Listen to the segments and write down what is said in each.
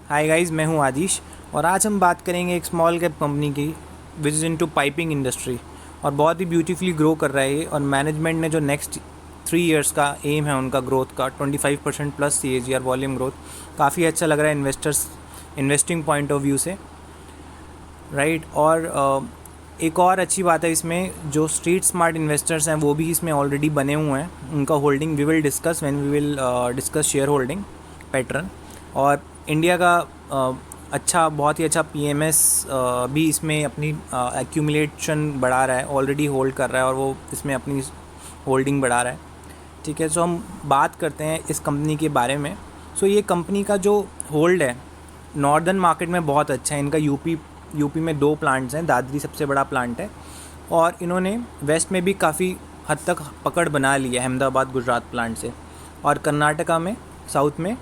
Hi guys, मैं हूं आदिश और आज हम बात करेंगे एक स्मॉल कैप कंपनी की which is into piping industry और बहुत ही ब्यूटीफुली ग्रो कर रहा है ये। और मैनेजमेंट ने जो नेक्स्ट 3 इयर्स का एम है उनका ग्रोथ का 25% प्लस CAGR वॉल्यूम ग्रोथ, काफ़ी अच्छा लग रहा है investors investing point of view से, राइट। और एक और अच्छी बात है इसमें, जो स्ट्रीट स्मार्ट इन्वेस्टर्स हैं वो भी इसमें ऑलरेडी बने हुए हैं। उनका holding we will discuss when we will discuss share holding pattern. और इंडिया का बहुत ही अच्छा PMS भी इसमें अपनी एक्यूमुलेशन बढ़ा रहा है, ऑलरेडी होल्ड कर रहा है और वो इसमें अपनी होल्डिंग बढ़ा रहा है। ठीक है, सो हम बात करते हैं इस कंपनी के बारे में। सो ये कंपनी का जो होल्ड है नॉर्दर्न मार्केट में बहुत अच्छा है। इनका यूपी में 2 प्लांट्स हैं, दादरी सबसे बड़ा प्लांट है, और इन्होंने वेस्ट में भी काफ़ी हद तक पकड़ बना ली है अहमदाबाद गुजरात प्लांट से। और कर्नाटका में साउथ में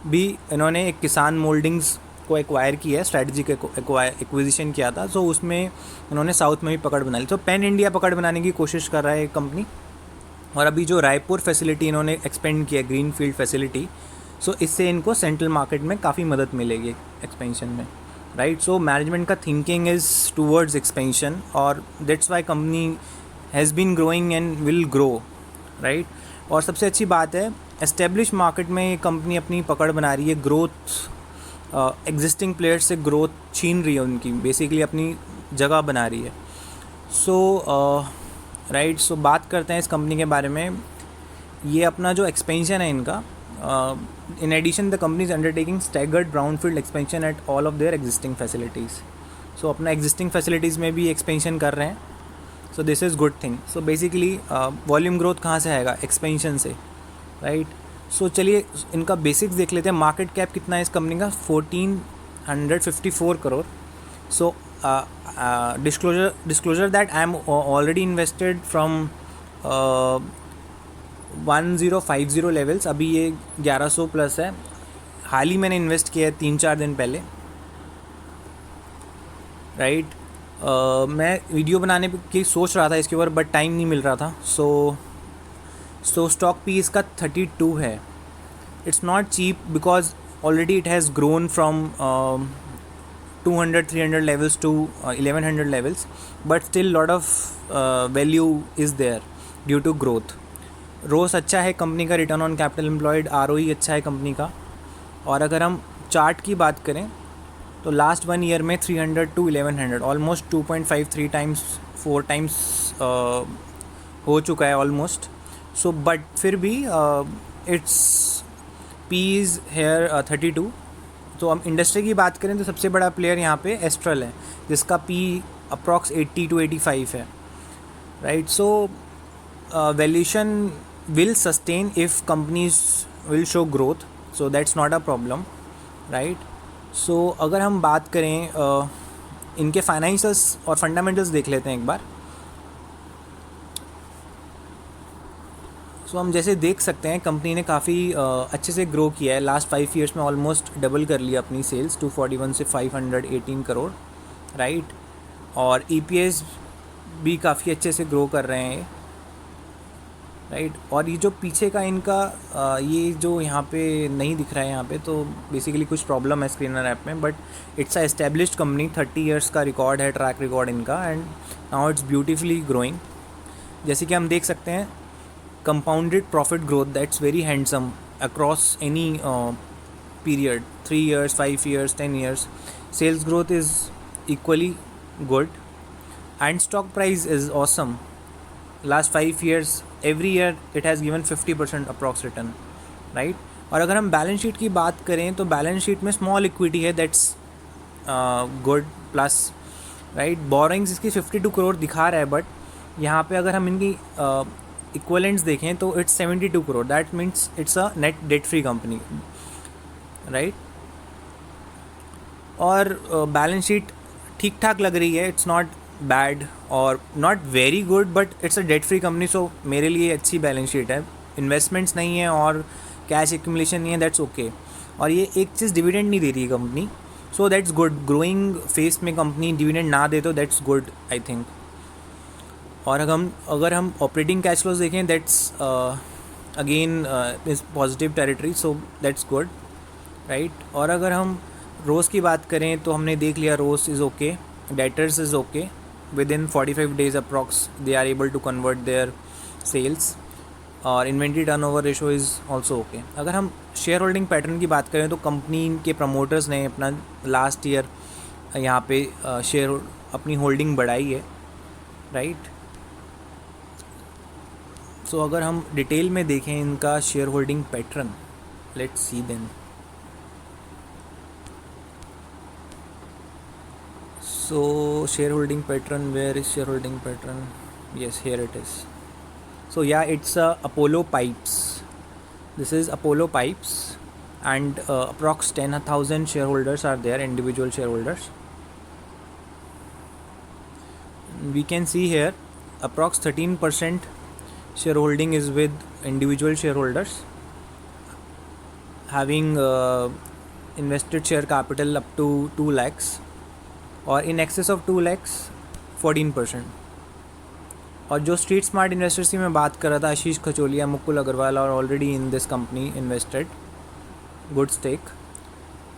भी इन्होंने एक किसान मोल्डिंग्स को एक्वायर किया है, स्ट्रैटेजिक एक्विजिशन किया था, सो उसमें इन्होंने साउथ में भी पकड़ बना ली। तो पैन इंडिया पकड़ बनाने की कोशिश कर रहा है कंपनी। और अभी जो रायपुर फैसिलिटी इन्होंने एक्सपेंड किया, ग्रीन फील्ड फैसिलिटी, सो इससे इनको सेंट्रल मार्केट में काफ़ी मदद मिलेगी एक्सपेंशन में, राइट। सो मैनेजमेंट का थिंकिंग इज़ टूवर्ड्स एक्सपेंशन और that's why company has been growing and will grow, right. और सबसे अच्छी बात है, एस्टेब्लिश मार्केट में ये कंपनी अपनी पकड़ बना रही है, ग्रोथ एग्जिस्टिंग प्लेयर्स से ग्रोथ छीन रही है उनकी, बेसिकली अपनी जगह बना रही है। सो राइट, सो बात करते हैं इस कंपनी के बारे में। ये अपना जो एक्सपेंशन है इनका, in addition the company is undertaking staggered brownfield expansion at all of their existing facilities. So अपना एग्जिस्टिंग फैसिलिटीज़ में भी एक्सपेंशन कर रहे हैं, so this is good thing. So basically volume growth कहाँ से आएगा? एक्सपेंशन से, राइट। सो चलिए इनका बेसिक्स देख लेते हैं। मार्केट कैप कितना है इस कंपनी का? 1454 करोड़। सो disclosure that I am already invested from 1050 levels, अभी ये 1100 प्लस है। हाल ही मैंने इन्वेस्ट किया है 3-4 दिन पहले, राइट। मैं वीडियो बनाने की सोच रहा था इसके ऊपर, बट टाइम नहीं मिल रहा था। सो स्टॉक पी इसका 32 है। It's not cheap because already it has grown from 200-300 levels to 1100 levels, but still lot of value is there due to growth. रोस अच्छा है कंपनी का, return on capital employed ROE अच्छा है कंपनी का। और अगर हम चार्ट की बात करें तो लास्ट 1 ईयर में 300 to 1100 ऑलमोस्ट 2.53 टाइम्स 4 टाइम्स हो चुका है ऑलमोस्ट। सो बट फिर भी इट्स पी इज़ हेयर 32। तो हम इंडस्ट्री की बात करें तो सबसे बड़ा प्लेयर यहाँ पे एस्ट्रल है, जिसका पी अप्रॉक्स 80 to 85 है, right. So valuation will sustain if companies will show growth, so that's not a problem, right. So अगर हम बात करें इनके फाइनेंशियल्स और फंडामेंटल्स देख लेते हैं एक बार। सो हम जैसे देख सकते हैं कंपनी ने काफ़ी अच्छे से ग्रो किया है। लास्ट 5 ईयर्स में ऑलमोस्ट डबल कर लिया अपनी सेल्स, 241 से 518 करोड़, राइट। और EPS भी काफ़ी अच्छे से ग्रो कर रहे हैं, राइट। और ये जो पीछे का इनका ये जो यहाँ पे नहीं दिख रहा है यहाँ पे, तो बेसिकली कुछ प्रॉब्लम है स्क्रीनर ऐप में, but it's a established company, 30 years का रिकॉर्ड है, ट्रैक रिकॉर्ड इनका, and now it's beautifully growing. जैसे कि हम देख सकते हैं compounded profit growth that's very handsome across any period, 3 years, 5 years, 10 years. Sales growth is equally good and stock price is awesome. Last 5 years every year it has given 50% approx return, right? और अगर हम balance sheet की बात करें तो balance sheet में small equity है, that's good plus, right. Borings इसकी 52 करोड़ दिखा रहा है, बट यहाँ पे अगर हम इनकी इक्वलेंट्स देखें तो it's 72 crore, that means it's a net debt free company, right. और बैलेंस शीट ठीक ठाक लग रही है, इट्स नॉट बैड और not very good, but it's a debt free company, so मेरे लिए अच्छी बैलेंस शीट है। इन्वेस्टमेंट्स नहीं है और कैश एक्यूमुलेशन नहीं है, दैट्स ओके। और ये एक चीज़, डिविडेंड नहीं दे रही है company, so that's good. Growing face में कंपनी डिविडेंड ना दे तो दैट्स गुड, आई थिंक। और अगर हम ऑपरेटिंग कैश फ्लोज देखें, that's again is positive territory, so that's good, right. और अगर हम रोज़ की बात करें तो हमने देख लिया रोज़ is okay, debtors is okay, within 45 days approx they are able to convert their sales, और inventory turnover ratio is also okay. अगर हम शेयर होल्डिंग पैटर्न की बात करें तो कंपनी के प्रमोटर्स ने अपना लास्ट ईयर यहाँ पे शेयर अपनी होल्डिंग बढ़ाई है, राइट। सो अगर हम डिटेल में देखें इनका share holding pattern, let's see then. So shareholding pattern, where is shareholding pattern? Yes, here it is. So yeah, it's Apollo Pipes. This is Apollo Pipes, and approx 10,000 shareholders are there, individual shareholders. We can see here approx 13% shareholding is with individual shareholders, having invested share capital up to 2 lakhs, और in excess of 2 lakhs 14%। और जो street smart investors की मैं बात कर रहा था, आशीष खचोलिया, मुकुल अग्रवाल, और already in this company invested good stake,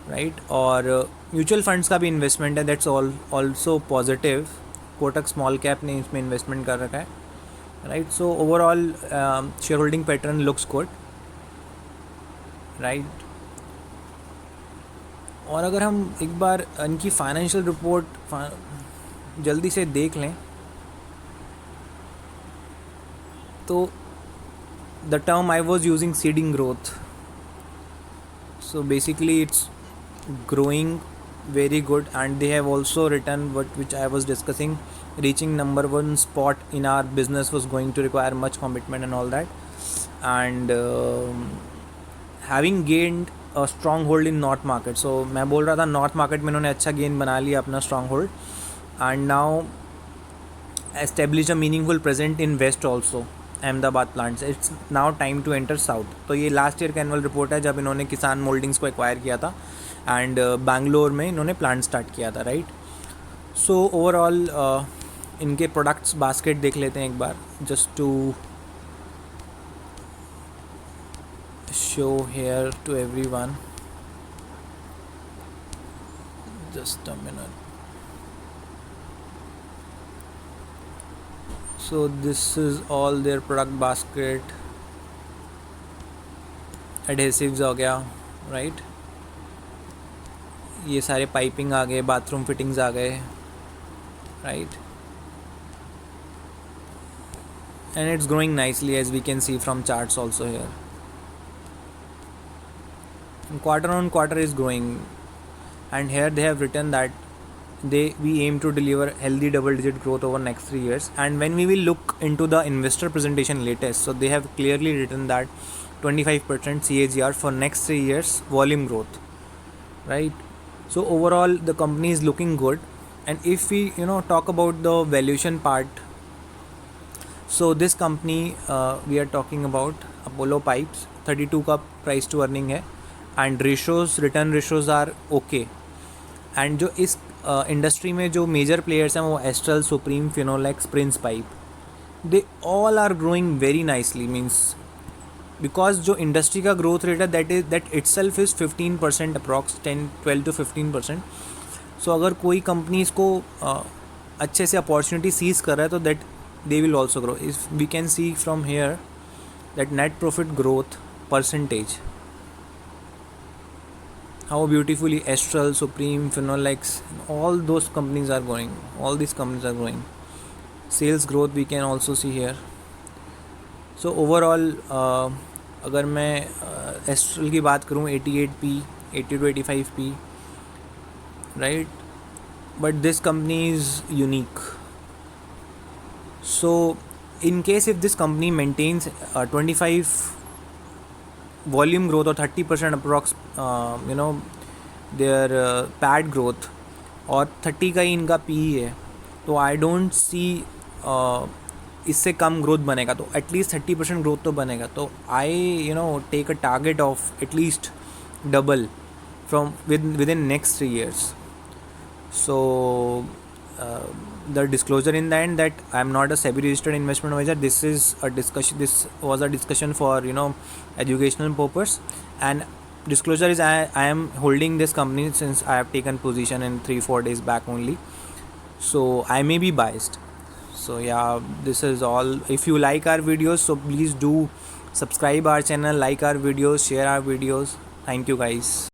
right. और म्यूचुअल फंड्स का भी इन्वेस्टमेंट है, that's also positive. Kotak small cap ने इसमें इन्वेस्टमेंट कर रखा है, right. So overall share holding pattern looks good, right. और अगर हम एक बार इनकी फाइनेंशियल रिपोर्ट जल्दी से देख लें तो the term I was using seeding growth, so basically it's growing very good, and they have also written which I was discussing, reaching number one spot in our business was going to require much commitment and all that, and having gained a strong hold in north market. So मैं बोल रहा था north market में इन्होंने अच्छा gain बना लिया अपना strong hold, and now establish a meaningful present in west also, Ahmedabad plants. It's now time to enter south. तो ये लास्ट ईयर का एनुअल रिपोर्ट है जब इन्होंने किसान मोल्डिंग्स को एक्वायर किया था, एंड बैंगलोर में इन्होंने प्लांट स्टार्ट किया था, राइट। सो ओवरऑल इनके प्रोडक्ट्स बास्केट देख लेते हैं एक बार, just to show here to everyone, just a minute. So this is all their product basket, adhesives हो गया, right। ये सारे पाइपिंग आ गए, बाथरूम फिटिंग्स आ गए, right, and it's growing nicely as we can see from charts also here. Quarter on quarter is growing, and here they have written that we aim to deliver healthy double digit growth over next 3 years. And when we will look into the investor presentation latest, so they have clearly written that 25% CAGR for next 3 years volume growth, right. So overall the company is looking good. And if we talk about the valuation part, so this company we are talking about Apollo Pipes, 32 का price to earning है, and ratios, return ratios are okay. And जो इस industry में जो major players हैं वो Astral, Supreme, Finolex, Prince Pipe, they all are growing very nicely, means because जो industry का ग्रोथ रेट है that itself is 15% approx, 12 to 15%। सो अगर कोई कंपनी इसको अच्छे से अपॉर्चुनिटी सीज कर रहा है तो that they will also grow. If we can see from here that net profit growth percentage, how beautifully Astral, Supreme, Finolex, all those companies are growing, all these companies are growing. Sales growth we can also see here. So overall अगर मैं Astral की बात करूँ 88p, 80 to 85p, right, but this company is unique. So in case if this company maintains 25 volume growth or 30% approx their PAT growth, और 30 का ही इनका PE है, तो आई डोंट सी इससे कम ग्रोथ बनेगा, तो एटलीस्ट 30% ग्रोथ तो बनेगा। तो I take a target of at least double from with नेक्स्ट 3 years. So the disclosure in the end that I am not a SEBI registered investment advisor. This is a discussion. This was a discussion for educational purpose, and disclosure is I am holding this company since I have taken position in 3-4 days back only, so I may be biased. So yeah, this is all. If you like our videos, so please do subscribe our channel, like our videos, share our videos. Thank you guys.